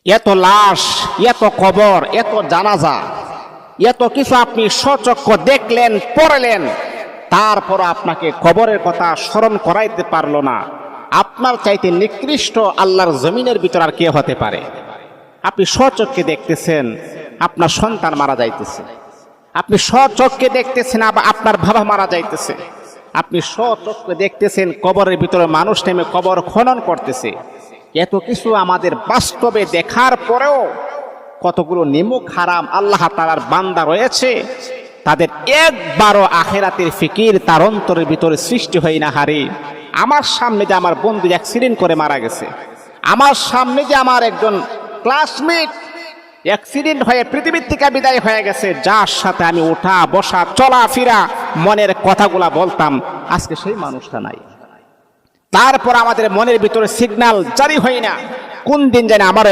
এত লাশ, এত কবর, এত জানাজা, এত কিছু আপনি স্বচক্ষে দেখলেন, পড়লেন, তারপর আপনাকে কবরের কথা স্মরণ করাইতে পারলো না। আপনার চাইতে নিকৃষ্ট আল্লাহর জমিনের ভিতর আর কে হতে পারে? আপনি স্বচক্ষে দেখতেছেন আপনার সন্তান মারা যাইতেছে, আপনি স্বচক্ষে দেখতেছেন আপনার বাবা মারা যাইতেছে, আপনি স্বচক্ষে দেখতেছেন কবরের ভিতরে মানুষ নেমে কবর খনন করতেছে। এত কিছু আমাদের বাস্তবে দেখার পরেও কতগুলো নিমুখ হারাম আল্লাহ তাআলার বান্দা রয়েছে, তাদের একবারও আখিরাতের ফিকির তার অন্তরের ভিতরে সৃষ্টি হয় না। হারি, আমার সামনে যে আমার বন্ধু অ্যাক্সিডেন্ট করে মারা গেছে, আমার সামনে যে আমার একজন ক্লাসমেট অ্যাক্সিডেন্ট হয়ে পৃথিবীর থেকে বিদায় হয়ে গেছে, যার সাথে আমি ওঠা বসা চলাফেরা মনের কথাগুলা বলতাম, আজকে সেই মানুষটা নাই। তারপর আমাদের মনের ভিতরে সিগন্যাল জারি হয় না, কোন দিন জানি আমার